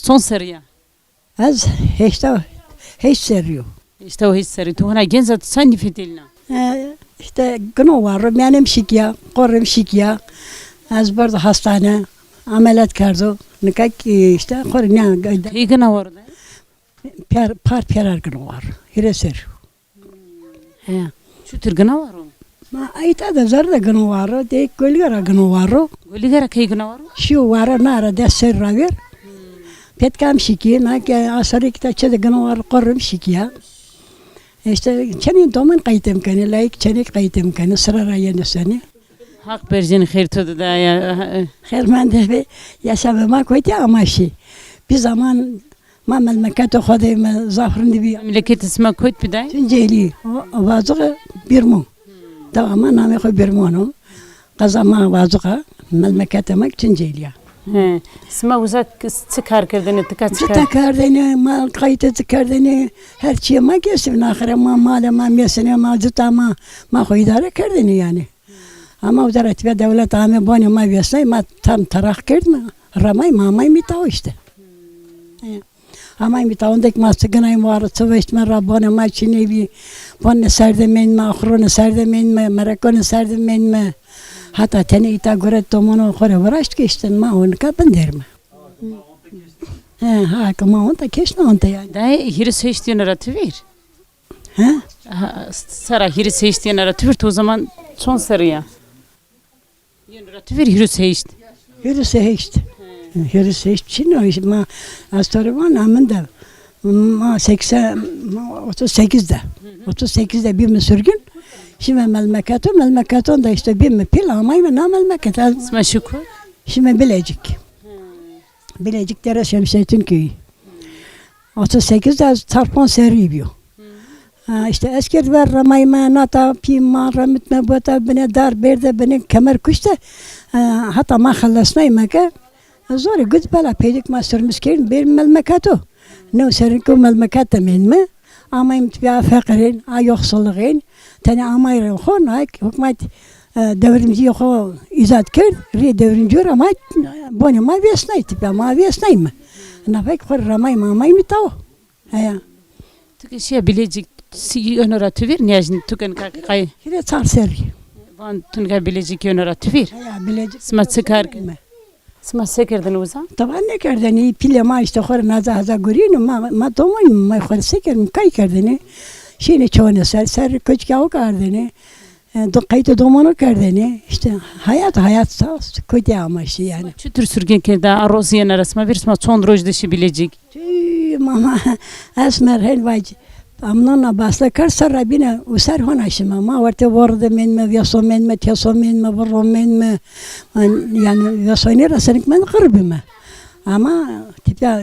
son seriye. Az hiç seriyor. İşte o hiç seri. Tu hana gen zat sen nifetilna. İşte günü var. Benim şikya, korum şikya. Az burada hastane ameliyat kardı. Nikak işte korum ne? İyi gına var da. Perar günü var. Hire seriyor. Şu tür gına var o. Ma ayta da zarda günü var. De gölgara günü var. Gölgara kay gına var. Şu var nara de serra ver. Petkam şiki, nak asarı kitapçı da günü var. Korum şikya. İşte çenin doman kayıtım kanı, layık çenik kayıtım kanı, sırara yeni seni. Hak berjin khair tudu da ya. Xermende ve yaşamama koydu ama bir zaman ma memleketi xodayım zafrın dibi Memleket ismi koyt biday. Tunceli vazığı Birmun. Tamam namı koy Birmun'u. Kazama vazığı memleketime Tunceli'ye. İsmi uzak çıkar kırdığını tıka çıkar. Çıkardığını, mal kayıtı çıkardığını, her şeye ma kesin. Ahire ma malama mesene ma cütama ma koydare kırdığını yani. Ama uzaret ve devlet ame bana ma vesay ma tam tarak kırdım. Ramay mamay mi tav işte. Ama mi tavundaki ma sıgınay var, sıvışma Rabbana ma çinevi, bana serdemen ma, ahrona serdemen ma, merakona serdemen ma. Hatta tene ita göre tomunu kore varaşt geçtin ma onu kapın derme. Ha kama onda keşne onda yani. Da hiri seçtiğin aratıver. Ha? Sara hiri seçtiğin aratıver o zaman son sarıya. Yön aratıver hiri seçti. Yürüse işte. Yürüse işte. Şimdi ma astarı var namın da ma 38'de. 38'de bir sürgün. Şimdi memleketon da işte bir mi pil amay mı na memleket. İsmi şukur. Şimdi Bilecik. Bilecik Dere Şemsettin köyü. 38'de tarpon seri yapıyor. İşte eski ver ramayma nata pima ramitme bota bine dar berde bine kemer kuşta hatta ma xallasnay ki zor güd bela pedik ma sürmüş kerin bir memleketo. Ne serinko memlekette menme ama imtiya fakirin a yoksulluğun tane amayra xon ay hükümet devrimci xo izat kir ri devrimci ama bone ma vesnay tipa ma vesnay mı? Na fek xor ramayma may mi tav. Ya. Tüke şey Bilecik yön aratıver niyajın tüken kay. Hire çar seri. Van tünga Bilecik yön aratıver. Ya Bilecik. İsmi çıkar. İsmi sekirdin uza. Taban ne kerdeni pile ma işte xor naza haza görüyorum ma tomayım ma xor sekerim kay kerdeni. Şimdi çoğunu ser köç kavu kerdeni. Kayıtı domonu kerdeni. İşte hayat sağ kötü ama işte yani. Şu tür sürgün kerde arroz yön arasma bir ismi son roj dışı Bilecik. Mama esmer helvacı. Amnona basla karsa rabine usar honaşıma ma varte vardı menme vyaso menme teso menme vurro menme yani vyasoni rasanik men kırbime. Ama tipa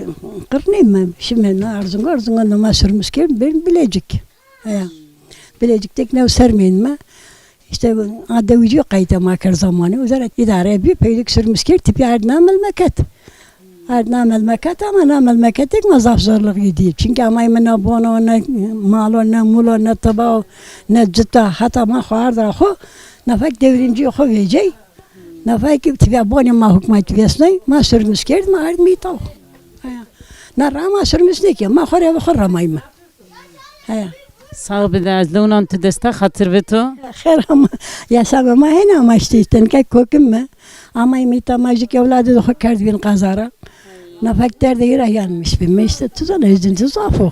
kırnayım mı? Şimdi arzunga nama sürmüş ki ben Bilecik. Bilecik'tek ne sermeyin mi? İşte adevici kayıta makar zamanı. Uzarak idare bir peylik sürmüş ki tipi ardına memleket. Ardına memleket ama ne memleketik mazaf zorluk yedi. Çünkü ama ne bono ne malo ne mulo ne tabağı ne cüta hatta ma xardır xo. Ne fek devrimci xo vecey. Ne fek tipi bono ma hükümet vesnay ma sürmüş ki ma ard mi tav. Ne rama sürmüş ne ki ma xore ve xorramayım. Sağ bedaz lunan tedesta hatır ve to. Xer ama yaşamama hena ama işte kokum mu? Ama imita majik evladı da kerdi bin kazara. Nafakter de yere yanmış bir işte tuzan özün tuzafo.